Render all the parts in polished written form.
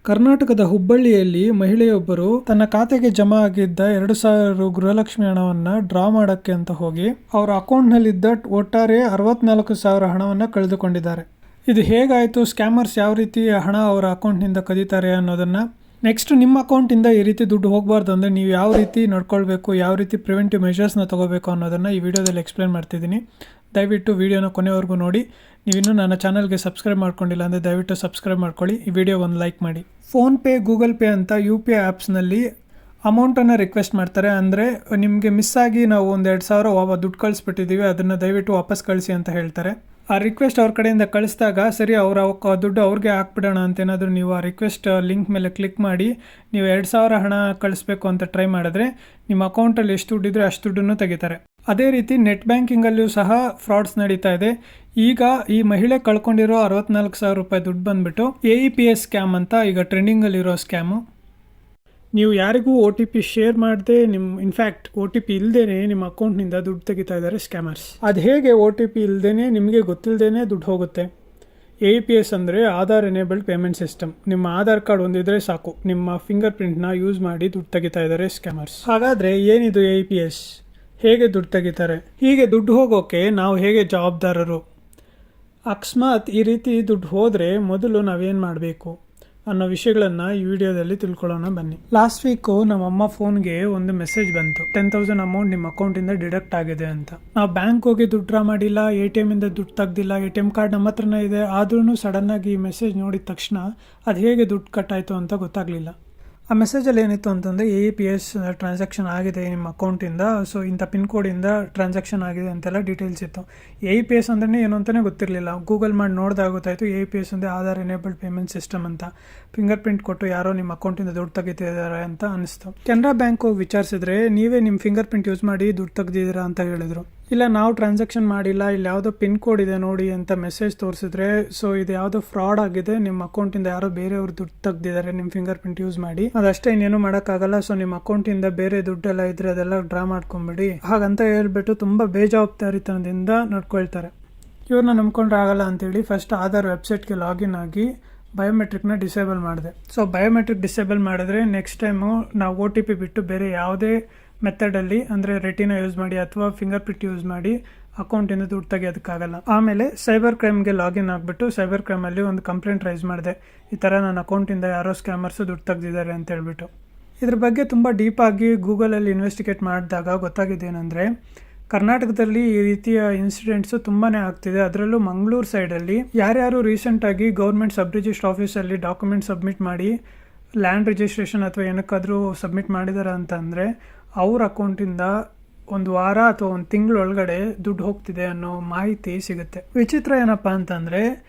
ಕರ್ನಾಟಕದ ಹುಬ್ಬಳ್ಳಿಯಲ್ಲಿ ಮಹಿಳೆಯೊಬ್ಬರು ತನ್ನ ಖಾತೆಗೆ ಜಮಾ ಆಗಿದ್ದ 2,000 ರು ಗೃಹಲಕ್ಷ್ಮಿ ಹಣವನ್ನು ಡ್ರಾ ಮಾಡೋಕ್ಕೆ ಅಂತ ಹೋಗಿ ಅವರ ಅಕೌಂಟ್ನಲ್ಲಿದ್ದ ಒಟ್ಟಾರೆ 64,000 ಹಣವನ್ನು ಕಳೆದುಕೊಂಡಿದ್ದಾರೆ. ಇದು ಹೇಗಾಯಿತು, ಸ್ಕ್ಯಾಮರ್ಸ್ ಯಾವ ರೀತಿ ಹಣ ಅವರ ಅಕೌಂಟ್ನಿಂದ ಕದೀತಾರೆ ಅನ್ನೋದನ್ನು, ನೆಕ್ಸ್ಟ್ ನಿಮ್ಮ ಅಕೌಂಟಿಂದ ಈ ರೀತಿ ದುಡ್ಡು ಹೋಗಬಾರ್ದು ಅಂದರೆ ನೀವು ಯಾವ ರೀತಿ ನಡ್ಕೊಳ್ಬೇಕು, ಯಾವ ರೀತಿ ಪ್ರಿವೆಂಟಿವ್ ಮೆಷರ್ಸ್ನ ತೊಗೋಬೇಕು ಅನ್ನೋದನ್ನು ಈ ವಿಡಿಯೋದಲ್ಲಿ ಎಕ್ಸ್ಪ್ಲೇನ್ ಮಾಡ್ತಿದ್ದೀನಿ. ದಯವಿಟ್ಟು ವಿಡಿಯೋನ ಕೊನೆವರೆಗೂ ನೋಡಿ. ನೀವಿನ್ನೂ ನನ್ನ ಚಾನಲ್ಗೆ ಸಬ್ಸ್ಕ್ರೈಬ್ ಮಾಡ್ಕೊಂಡಿಲ್ಲ ಅಂದರೆ ದಯವಿಟ್ಟು ಸಬ್ಸ್ಕ್ರೈಬ್ ಮಾಡ್ಕೊಳ್ಳಿ. ಈ ವಿಡಿಯೋ ಒಂದು ಲೈಕ್ ಮಾಡಿ. ಫೋನ್ಪೇ, ಗೂಗಲ್ ಪೇ ಅಂತ UPI ಆ್ಯಪ್ಸ್ನಲ್ಲಿ ಅಮೌಂಟನ್ನು ರಿಕ್ವೆಸ್ಟ್ ಮಾಡ್ತಾರೆ. ಅಂದರೆ ನಿಮಗೆ ಮಿಸ್ ಆಗಿ ನಾವು ಒಂದು 2,000 ದುಡ್ಡು ಕಳಿಸ್ಬಿಟ್ಟಿದ್ದೀವಿ, ಅದನ್ನು ದಯವಿಟ್ಟು ವಾಪಸ್ ಕಳಿಸಿ ಅಂತ ಹೇಳ್ತಾರೆ. ಆ ರಿಕ್ವೆಸ್ಟ್ ಅವ್ರ ಕಡೆಯಿಂದ ಕಳಿಸಿದಾಗ ಸರಿ ಅವರ ದುಡ್ಡು ಅವ್ರಿಗೆ ಹಾಕ್ಬಿಡೋಣ ಅಂತೇನಾದರೂ ನೀವು ಆ ರಿಕ್ವೆಸ್ಟ್ ಲಿಂಕ್ ಮೇಲೆ ಕ್ಲಿಕ್ ಮಾಡಿ ನೀವು 2,000 ಹಣ ಕಳಿಸ್ಬೇಕು ಅಂತ ಟ್ರೈ ಮಾಡಿದ್ರೆ ನಿಮ್ಮ ಅಕೌಂಟಲ್ಲಿ ಎಷ್ಟು ದುಡ್ಡಿದ್ರೆ ಅಷ್ಟು ದುಡ್ಡನ್ನು ತೆಗಿತಾರೆ. ಅದೇ ರೀತಿ ನೆಟ್ ಬ್ಯಾಂಕಿಂಗಲ್ಲಿಯೂ ಸಹ ಫ್ರಾಡ್ಸ್ ನಡೀತಾ ಇದೆ. ಈಗ ಈ ಮಹಿಳೆ ಕಳ್ಕೊಂಡಿರೋ 64,000 ರೂಪಾಯಿ ದುಡ್ಡು ಬಂದುಬಿಟ್ಟು AEPS ಸ್ಕ್ಯಾಮ್ ಅಂತ ಈಗ ಟ್ರೆಂಡಿಂಗಲ್ಲಿರೋ ಸ್ಕ್ಯಾಮು. ನೀವು ಯಾರಿಗೂ OTP ಶೇರ್ ಮಾಡದೆ ಇನ್ಫ್ಯಾಕ್ಟ್ OTP ಇಲ್ಲದೇ ನಿಮ್ಮ ಅಕೌಂಟ್ನಿಂದ ದುಡ್ಡು ತೆಗಿತಾ ಇದ್ದಾರೆ ಸ್ಕ್ಯಾಮರ್ಸ್. ಅದು ಹೇಗೆ OTP ಇಲ್ಲದೇ ನಿಮಗೆ ಗೊತ್ತಿಲ್ಲದೇ ದುಡ್ಡು ಹೋಗುತ್ತೆ? AEPS ಅಂದರೆ ಆಧಾರ್ ಎನೇಬಲ್ಡ್ ಪೇಮೆಂಟ್ ಸಿಸ್ಟಮ್. ನಿಮ್ಮ ಆಧಾರ್ ಕಾರ್ಡ್ ಒಂದಿದ್ರೆ ಸಾಕು, ನಿಮ್ಮ ಫಿಂಗರ್ ಪ್ರಿಂಟ್ನ ಯೂಸ್ ಮಾಡಿ ದುಡ್ಡು ತೆಗಿತಾ ಇದ್ದಾರೆ ಸ್ಕ್ಯಾಮರ್ಸ್. ಹಾಗಾದರೆ ಏನಿದು AEPS, ಹೇಗೆ ದುಡ್ಡು ತೆಗಿತಾರೆ, ಹೀಗೆ ದುಡ್ಡು ಹೋಗೋಕ್ಕೆ ನಾವು ಹೇಗೆ ಜವಾಬ್ದಾರರು? ಅಕಸ್ಮಾತ್ ಈ ರೀತಿ ದುಡ್ಡು ಹೋದರೆ ಮೊದಲು ನಾವೇನು ಮಾಡಬೇಕು ಅನ್ನೋ ವಿಷಯಗಳನ್ನು ಈ ವಿಡಿಯೋದಲ್ಲಿ ತಿಳ್ಕೊಳ್ಳೋಣ ಬನ್ನಿ. ಲಾಸ್ಟ್ ವೀಕು ನಮ್ಮಮ್ಮ ಫೋನ್ಗೆ ಒಂದು ಮೆಸೇಜ್ ಬಂತು, 10,000 ಅಮೌಂಟ್ ನಿಮ್ಮ ಅಕೌಂಟಿಂದ ಡಿಡಕ್ಟ್ ಆಗಿದೆ ಅಂತ. ನಾವು ಬ್ಯಾಂಕ್ ಹೋಗಿ ದುಡ್ಡು ಡ್ರಾ ಮಾಡಿಲ್ಲ, ATM ಇಂದ ದುಡ್ಡು ತೆಗ್ದಿಲ್ಲ, ATM ಕಾರ್ಡ್ ನಮ್ಮ ಹತ್ರನೇ ಇದೆ. ಆದ್ರೂ ಸಡನ್ನಾಗಿ ಈ ಮೆಸೇಜ್ ನೋಡಿದ ತಕ್ಷಣ ಅದು ಹೇಗೆ ದುಡ್ಡು ಕಟ್ಟಾಯಿತು ಅಂತ ಗೊತ್ತಾಗಲಿಲ್ಲ. ಆ ಮೆಸೇಜಲ್ಲಿ ಏನಿತ್ತು ಅಂತಂದರೆ AEPS ಟ್ರಾನ್ಸಾಕ್ಷನ್ ಆಗಿದೆ ನಿಮ್ಮ ಅಕೌಂಟಿಂದ, ಸೊ ಇಂಥ ಪಿನ್ ಕೋಡಿಂದ ಟ್ರಾನ್ಸಾಕ್ಷನ್ ಆಗಿದೆ ಅಂತೆಲ್ಲ ಡೀಟೇಲ್ಸ್ ಇತ್ತು. AEPS ಅಂದ್ರೆ ಏನು ಅಂತಲೇ ಗೊತ್ತಿರಲಿಲ್ಲ. ಗೂಗಲ್ ಮಾಡಿ ನೋಡಿದಾಗ ಗೊತ್ತಾಯಿತು AEPS ಅಂದರೆ ಆಧಾರ್ ಎನೇಬಲ್ಡ್ ಪೇಮೆಂಟ್ ಸಿಸ್ಟಮ್ ಅಂತ. ಫಿಂಗರ್ ಪ್ರಿಂಟ್ ಕೊಟ್ಟು ಯಾರೋ ನಿಮ್ಮ ಅಕೌಂಟಿಂದ ದುಡ್ಡು ತೆಗಿತಿದ್ದಾರೆ ಅಂತ ಅನಿಸ್ತು. ಕೆನರಾ ಬ್ಯಾಂಕ್ ಹೋಗಿ ವಿಚಾರಿಸಿದ್ರೆ ನೀವೇ ನಿಮ್ಮ ಫಿಂಗರ್ ಪ್ರಿಂಟ್ ಯೂಸ್ ಮಾಡಿ ದುಡ್ಡು ತೆಗ್ದಿದ್ದೀರಾ ಅಂತ ಹೇಳಿದರು. ಇಲ್ಲ, ನಾವು ಟ್ರಾನ್ಸಾಕ್ಷನ್ ಮಾಡಿಲ್ಲ, ಇಲ್ಲಿ ಯಾವುದೋ ಪಿನ್ ಕೋಡ್ ಇದೆ ನೋಡಿ ಅಂತ ಮೆಸೇಜ್ ತೋರಿಸಿದ್ರೆ ಸೊ ಇದು ಯಾವುದೋ ಫ್ರಾಡ್ ಆಗಿದೆ, ನಿಮ್ಮ ಅಕೌಂಟಿಂದ ಯಾರೋ ಬೇರೆಯವರು ದುಡ್ಡು ತೆಗ್ದಿದ್ದಾರೆ ನಿಮ್ಮ ಫಿಂಗರ್ ಪ್ರಿಂಟ್ ಯೂಸ್ ಮಾಡಿ, ಅದಷ್ಟೇ ಇನ್ನೇನು ಮಾಡೋಕ್ಕಾಗಲ್ಲ, ಸೊ ನಿಮ್ಮ ಅಕೌಂಟಿಂದ ಬೇರೆ ದುಡ್ಡೆಲ್ಲ ಇದ್ರೆ ಅದೆಲ್ಲ ಡ್ರಾ ಮಾಡ್ಕೊಂಬಿಡಿ ಹಾಗಂತ ಹೇಳ್ಬಿಟ್ಟು ತುಂಬ ಬೇಜವಾಬ್ದಾರಿತನದಿಂದ ನಡ್ಕೊಳ್ತಾರೆ. ಇವ್ರನ್ನ ನಂಬ್ಕೊಂಡ್ರೆ ಆಗಲ್ಲ ಅಂತೇಳಿ ಫಸ್ಟ್ ಆಧಾರ್ ವೆಬ್ಸೈಟ್ಗೆ ಲಾಗಿನ್ ಆಗಿ ಬಯೋಮೆಟ್ರಿಕ್ನ ಡಿಸೇಬಲ್ ಮಾಡಿದೆ. ಸೊ ಬಯೋಮೆಟ್ರಿಕ್ ಡಿಸೇಬಲ್ ಮಾಡಿದ್ರೆ ನೆಕ್ಸ್ಟ್ ಟೈಮು ನಾವು OTP ಬಿಟ್ಟು ಬೇರೆ ಯಾವುದೇ ಮೆಥಡಲ್ಲಿ ಅಂದರೆ ರೆಟಿನಾ ಯೂಸ್ ಮಾಡಿ ಅಥವಾ ಫಿಂಗರ್ ಪ್ರಿಂಟ್ ಯೂಸ್ ಮಾಡಿ ಅಕೌಂಟಿಂದ ದುಡ್ಡು ತೆಗಿಯೋದಕ್ಕಾಗಲ್ಲ. ಆಮೇಲೆ ಸೈಬರ್ ಕ್ರೈಮ್ಗೆ ಲಾಗಿನ್ ಆಗಿಬಿಟ್ಟು ಸೈಬರ್ ಕ್ರೈಮಲ್ಲಿ ಒಂದು ಕಂಪ್ಲೇಂಟ್ ರೈಸ್ ಮಾಡಿದೆ, ಈ ಥರ ನನ್ನ ಅಕೌಂಟಿಂದ ಯಾರೋ ಸ್ಕ್ಯಾಮರ್ಸು ದುಡ್ಡು ತೆಗ್ದಿದ್ದಾರೆ ಅಂತ ಹೇಳ್ಬಿಟ್ಟು. ಇದ್ರ ಬಗ್ಗೆ ತುಂಬ ಡೀಪಾಗಿ ಗೂಗಲಲ್ಲಿ ಇನ್ವೆಸ್ಟಿಗೇಟ್ ಮಾಡಿದಾಗ ಗೊತ್ತಾಗಿದ್ದೇನೆಂದರೆ ಕರ್ನಾಟಕದಲ್ಲಿ ಈ ರೀತಿಯ ಇನ್ಸಿಡೆಂಟ್ಸು ತುಂಬಾ ಆಗ್ತಿದೆ. ಅದರಲ್ಲೂ ಮಂಗಳೂರು ಸೈಡಲ್ಲಿ ಯಾರ್ಯಾರು ರೀಸೆಂಟಾಗಿ ಗೌರ್ಮೆಂಟ್ ಸಬ್ ರಿಜಿಸ್ಟ್ರ್ ಆಫೀಸಲ್ಲಿ ಡಾಕ್ಯುಮೆಂಟ್ ಸಬ್ಮಿಟ್ ಮಾಡಿ ಲ್ಯಾಂಡ್ ರಿಜಿಸ್ಟ್ರೇಷನ್ ಅಥವಾ ಏನಕ್ಕಾದರೂ ಸಬ್ಮಿಟ್ ಮಾಡಿದ್ದಾರೆ ಅಂತಂದರೆ ಅವ್ರ ಅಕೌಂಟಿಂದ ಒಂದು ವಾರ ಅಥವಾ ಒಂದು ತಿಂಗಳೊಳಗಡೆ ದುಡ್ಡು ಹೋಗ್ತಿದೆ ಅನ್ನೋ ಮಾಹಿತಿ ಸಿಗುತ್ತೆ. ವಿಚಿತ್ರ ಏನಪ್ಪ ಅಂತಂದರೆ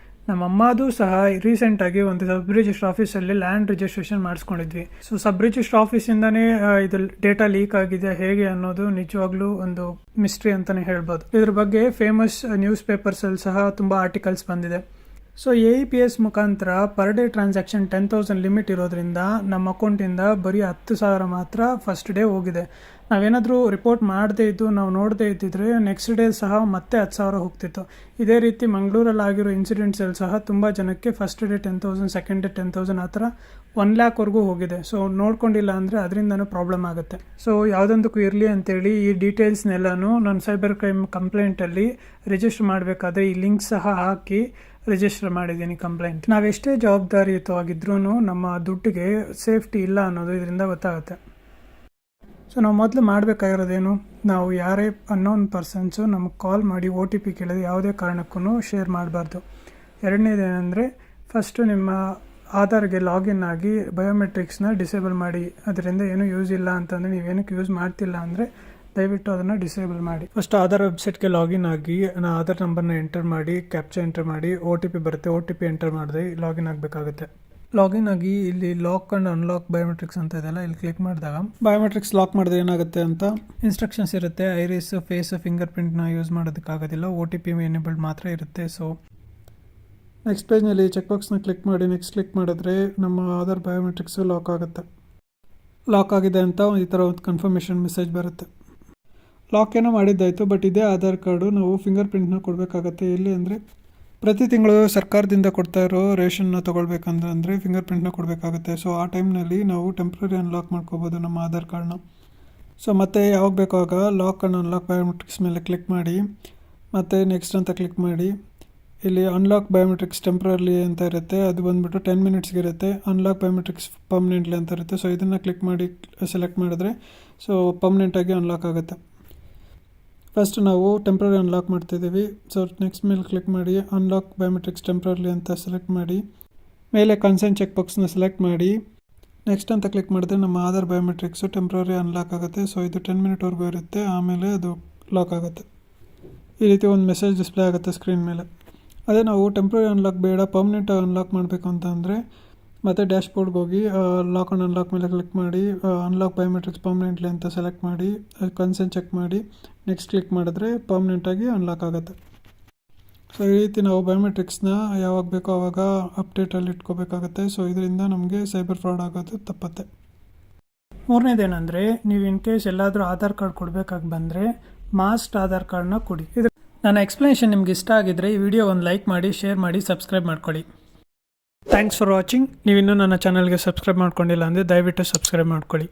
ನಮ್ಮಮ್ಮದು ಸಹ ರೀಸೆಂಟಾಗಿ ಒಂದು ಸಬ್ ರಿಜಿಸ್ಟ್ರ್ ಆಫೀಸಲ್ಲಿ ಲ್ಯಾಂಡ್ ರಿಜಿಸ್ಟ್ರೇಷನ್ ಮಾಡಿಸ್ಕೊಂಡಿದ್ವಿ. ಸೊ ಸಬ್ ರಿಜಿಸ್ಟ್ರ್ ಆಫೀಸಿಂದನೇ ಇದು ಡೇಟಾ ಲೀಕ್ ಆಗಿದೆ ಹೇಗೆ ಅನ್ನೋದು ನಿಜವಾಗ್ಲೂ ಒಂದು ಮಿಸ್ಟ್ರಿ ಅಂತಲೇ ಹೇಳ್ಬೋದು. ಇದ್ರ ಬಗ್ಗೆ ಫೇಮಸ್ ನ್ಯೂಸ್ ಪೇಪರ್ಸಲ್ಲಿ ಸಹ ತುಂಬ ಆರ್ಟಿಕಲ್ಸ್ ಬಂದಿದೆ. ಸೊ AEPS ಮುಖಾಂತರ ಪರ್ ಡೇ ಟ್ರಾನ್ಸಾಕ್ಷನ್ 10,000 ಲಿಮಿಟ್ ಇರೋದ್ರಿಂದ ನಮ್ಮ ಅಕೌಂಟಿಂದ ಬರೀ 10,000 ಮಾತ್ರ ಫಸ್ಟ್ ಡೇ ಹೋಗಿದೆ. ನಾವೇನಾದರೂ ರಿಪೋರ್ಟ್ ಮಾಡದೇ ಇದ್ದು ನಾವು ನೋಡದೇ ಇದ್ದಿದ್ರೆ ನೆಕ್ಸ್ಟ್ ಡೇ ಸಹ ಮತ್ತೆ 10,000 ಹೋಗ್ತಿತ್ತು. ಇದೇ ರೀತಿ ಮಂಗಳೂರಲ್ಲಿ ಆಗಿರೋ ಇನ್ಸಿಡೆಂಟ್ಸಲ್ಲಿ ಸಹ ತುಂಬ ಜನಕ್ಕೆ ಫಸ್ಟ್ ಡೇ 10,000, ಸೆಕೆಂಡ್ ಡೇ 10,000 ಆ ಥರ 1 lakh ಹೋಗಿದೆ. ಸೊ ನೋಡ್ಕೊಂಡಿಲ್ಲ ಅಂದರೆ ಅದರಿಂದನೂ ಪ್ರಾಬ್ಲಮ್ ಆಗುತ್ತೆ. ಸೊ ಯಾವುದೊಂದಕ್ಕೂ ಇರಲಿ ಅಂತೇಳಿ ಈ ಡೀಟೇಲ್ಸ್ನೆಲ್ಲನೂ ನಾನು ಸೈಬರ್ ಕ್ರೈಮ್ ಕಂಪ್ಲೇಂಟಲ್ಲಿ ರಿಜಿಸ್ಟರ್ ಮಾಡಬೇಕಾದ್ರೆ ಈ ಲಿಂಕ್ ಸಹ ಹಾಕಿ ರಿಜಿಸ್ಟರ್ ಮಾಡಿದ್ದೀನಿ ಕಂಪ್ಲೇಂಟ್. ನಾವೆಷ್ಟೇ ಜವಾಬ್ದಾರಿಯುತವಾಗಿದ್ರೂ ನಮ್ಮ ದುಡ್ಡಿಗೆ ಸೇಫ್ಟಿ ಇಲ್ಲ ಅನ್ನೋದು ಇದರಿಂದ ಗೊತ್ತಾಗುತ್ತೆ. ಸೊ ನಾವು ಮೊದಲು ಮಾಡಬೇಕಾಗಿರೋದೇನು, ನಾವು ಯಾರೇ ಅನ್ನೋನ್ ಪರ್ಸನ್ಸು ನಮಗೆ ಕಾಲ್ ಮಾಡಿ OTP ಕೇಳಿದ್ರೆ ಯಾವುದೇ ಕಾರಣಕ್ಕೂ ಶೇರ್ ಮಾಡಬಾರ್ದು. ಎರಡನೇದೇನೆಂದರೆ ಫಸ್ಟು ನಿಮ್ಮ ಆಧಾರ್ಗೆ ಲಾಗಿನ್ ಆಗಿ ಬಯೋಮೆಟ್ರಿಕ್ಸ್ನ ಡಿಸೇಬಲ್ ಮಾಡಿ. ಅದರಿಂದ ಏನೂ ಯೂಸ್ ಇಲ್ಲ ಅಂತಂದರೆ ನೀವೇನಕ್ಕೆ ಯೂಸ್ ಮಾಡ್ತಿಲ್ಲ ಅಂದರೆ ದಯವಿಟ್ಟು ಅದನ್ನು ಡಿಸೇಬಲ್ ಮಾಡಿ. ಫಸ್ಟ್ ಆಧಾರ್ ವೆಬ್ಸೈಟ್ಗೆ ಲಾಗಿನ್ ಆಗಿ ಆಧಾರ್ ನಂಬರ್ನ ಎಂಟರ್ ಮಾಡಿ, ಕ್ಯಾಪ್ಚಾ ಎಂಟರ್ ಮಾಡಿ, OTP ಬರುತ್ತೆ, OTP ಎಂಟರ್ ಮಾಡಿದೆ ಲಾಗಿನ್ ಆಗಬೇಕಾಗುತ್ತೆ. ಲಾಗಿನ್ ಆಗಿ ಇಲ್ಲಿ ಲಾಕ್ ಆ್ಯಂಡ್ ಅನ್ಲಾಕ್ ಬಯೋಮೆಟ್ರಿಕ್ಸ್ ಅಂತ ಇದೆಲ್ಲ ಇಲ್ಲಿ ಕ್ಲಿಕ್ ಮಾಡಿದಾಗ ಬಯೋಮೆಟ್ರಿಕ್ಸ್ ಲಾಕ್ ಮಾಡಿದ್ರೆ ಏನಾಗುತ್ತೆ ಅಂತ ಇನ್ಸ್ಟ್ರಕ್ಷನ್ಸ್ ಇರುತ್ತೆ. ಐರಿಸ್, ಫೇಸ್, ಫಿಂಗರ್ ಪ್ರಿಂಟ್ನ ಯೂಸ್ ಮಾಡೋದಕ್ಕಾಗೋದಿಲ್ಲ, OTP ಎನೇಬಲ್ಡ್ ಮಾತ್ರ ಇರುತ್ತೆ. ಸೊ ನೆಕ್ಸ್ಟ್ ಪೇಜ್ನಲ್ಲಿ ಚೆಕ್ ಬಾಕ್ಸ್ನ ಕ್ಲಿಕ್ ಮಾಡಿ ನೆಕ್ಸ್ಟ್ ಕ್ಲಿಕ್ ಮಾಡಿದ್ರೆ ನಮ್ಮ ಆಧಾರ್ ಬಯೋಮೆಟ್ರಿಕ್ಸು ಲಾಕ್ ಆಗುತ್ತೆ. ಲಾಕ್ ಆಗಿದೆ ಅಂತ ಈ ಥರ ಒಂದು ಕನ್ಫರ್ಮೇಷನ್ ಮೆಸೇಜ್ ಬರುತ್ತೆ. ಲಾಕ್ ಏನೋ ಮಾಡಿದ್ದಾಯಿತು, ಬಟ್ ಇದೇ ಆಧಾರ್ ಕಾರ್ಡು ನಾವು ಫಿಂಗರ್ ಪ್ರಿಂಟ್ನ ಕೊಡಬೇಕಾಗತ್ತೆ. ಎಲ್ಲಿ ಅಂದರೆ ಪ್ರತಿ ತಿಂಗಳು ಸರ್ಕಾರದಿಂದ ಕೊಡ್ತಾ ಇರೋ ರೇಷನ್ನ ತೊಗೊಳ್ಬೇಕಂದ್ರೆ ಫಿಂಗರ್ ಪ್ರಿಂಟ್ನ ಕೊಡಬೇಕಾಗುತ್ತೆ. ಸೊ ಆ ಟೈಮ್ನಲ್ಲಿ ನಾವು ಟೆಂಪ್ರರಿ ಅನ್ಲಾಕ್ ಮಾಡ್ಕೋಬೋದು ನಮ್ಮ ಆಧಾರ್ ಕಾರ್ಡ್ನ. ಸೊ ಮತ್ತೆ ಯಾವಾಗ ಬೇಕೋ ಆಗ ಲಾಕ್ ಆ್ಯಂಡ್ ಅನ್ಲಾಕ್ ಬಯೋಮೆಟ್ರಿಕ್ಸ್ ಮೇಲೆ ಕ್ಲಿಕ್ ಮಾಡಿ, ಮತ್ತು ನೆಕ್ಸ್ಟ್ ಅಂತ ಕ್ಲಿಕ್ ಮಾಡಿ. ಇಲ್ಲಿ ಅನ್ಲಾಕ್ ಬಯೋಮೆಟ್ರಿಕ್ಸ್ ಟೆಂಪ್ರರ್ಲಿ ಅಂತ ಇರುತ್ತೆ, ಅದು ಬಂದುಬಿಟ್ಟು 10 ಮಿನಿಟ್ಸ್ಗೆ ಇರುತ್ತೆ. ಅನ್ಲಾಕ್ ಬಯೋಮೆಟ್ರಿಕ್ಸ್ ಪರ್ಮನೆಂಟ್ಲಿ ಅಂತ ಇರುತ್ತೆ. ಸೊ ಇದನ್ನು ಕ್ಲಿಕ್ ಮಾಡಿ ಸೆಲೆಕ್ಟ್ ಮಾಡಿದ್ರೆ ಸೊ ಪರ್ಮನೆಂಟಾಗಿ ಅನ್ಲಾಕ್ ಆಗುತ್ತೆ. ಫಸ್ಟ್ ನಾವು ಟೆಂಪ್ರರಿ ಅನ್ಲಾಕ್ ಮಾಡ್ತಿದ್ದೀವಿ. ಸೊ ನೆಕ್ಸ್ಟ್ ಮೇಲೆ ಕ್ಲಿಕ್ ಮಾಡಿ ಅನ್ಲಾಕ್ ಬಯೋಮೆಟ್ರಿಕ್ಸ್ ಟೆಂಪ್ರರ್ಲಿ ಅಂತ ಸೆಲೆಕ್ಟ್ ಮಾಡಿ, ಮೇಲೆ ಕನ್ಸೆಂಟ್ ಚೆಕ್ ಬಾಕ್ಸ್ನ ಸೆಲೆಕ್ಟ್ ಮಾಡಿ, ನೆಕ್ಸ್ಟ್ ಅಂತ ಕ್ಲಿಕ್ ಮಾಡಿದ್ರೆ ನಮ್ಮ ಆಧಾರ್ ಬಯೋಮೆಟ್ರಿಕ್ಸು ಟೆಂಪ್ರರಿ ಅನ್ಲಾಕ್ ಆಗುತ್ತೆ. ಸೊ ಇದು 10 ಮಿನಿಟ್ವರೆಗೂ ಇರುತ್ತೆ, ಆಮೇಲೆ ಅದು ಲಾಕ್ ಆಗುತ್ತೆ. ಈ ರೀತಿ ಒಂದು ಮೆಸೇಜ್ ಡಿಸ್ಪ್ಲೇ ಆಗುತ್ತೆ ಸ್ಕ್ರೀನ್ ಮೇಲೆ. ಅದೇ ನಾವು ಟೆಂಪ್ರರಿ ಅನ್ಲಾಕ್ ಬೇಡ, ಪರ್ಮನೆಂಟಾಗಿ ಅನ್ಲಾಕ್ ಮಾಡಬೇಕು ಅಂತಂದರೆ ಮತ್ತು ಡ್ಯಾಶ್ಬೋರ್ಡ್ಗೆ ಹೋಗಿ ಲಾಕ್ ಆ್ಯಂಡ್ ಅನ್ಲಾಕ್ ಮೇಲೆ ಕ್ಲಿಕ್ ಮಾಡಿ, ಅನ್ಲಾಕ್ ಬಯೋಮೆಟ್ರಿಕ್ಸ್ ಪರ್ಮನೆಂಟ್ಲಿ ಅಂತ ಸೆಲೆಕ್ಟ್ ಮಾಡಿ, ಕನ್ಸೆಂಟ್ ಚೆಕ್ ಮಾಡಿ, ನೆಕ್ಸ್ಟ್ ಕ್ಲಿಕ್ ಮಾಡಿದ್ರೆ ಪರ್ಮನೆಂಟಾಗಿ ಅನ್ಲಾಕ್ ಆಗುತ್ತೆ. ಸೊ ಈ ರೀತಿ ನಾವು ಬಯೋಮೆಟ್ರಿಕ್ಸ್ನ ಯಾವಾಗ ಬೇಕೋ ಆವಾಗ ಅಪ್ಡೇಟಲ್ಲಿ ಇಟ್ಕೋಬೇಕಾಗುತ್ತೆ. ಸೊ ಇದರಿಂದ ನಮಗೆ ಸೈಬರ್ ಫ್ರಾಡ್ ಆಗೋದು ತಪ್ಪತ್ತೆ. ಮೂರನೇದೇನೆಂದರೆ, ನೀವು ಇನ್ ಕೇಸ್ ಎಲ್ಲಾದರೂ ಆಧಾರ್ ಕಾರ್ಡ್ ಕೊಡಬೇಕಾಗಿ ಬಂದರೆ ಮಾಸ್ಟ್ ಆಧಾರ್ ಕಾರ್ಡ್ನ ಕೊಡಿ. ನನ್ನ ಎಕ್ಸ್ಪ್ಲನೇಷನ್ ನಿಮ್ಗೆ ಇಷ್ಟ ಆಗಿದ್ದರೆ ಈ ವಿಡಿಯೋ ಒಂದು ಲೈಕ್ ಮಾಡಿ, ಶೇರ್ ಮಾಡಿ, ಸಬ್ಸ್ಕ್ರೈಬ್ ಮಾಡ್ಕೊಳ್ಳಿ. Thanks for watching. ನೀವಿನ್ನೂ ನನ್ನ ಚಾನಲ್ಗೆ ಸಬ್ಸ್ಕ್ರೈಬ್ ಮಾಡ್ಕೊಂಡಿಲ್ಲ ಅಂದರೆ ದಯವಿಟ್ಟು ಸಬ್ಸ್ಕ್ರೈಬ್ ಮಾಡ್ಕೊಳ್ಳಿ.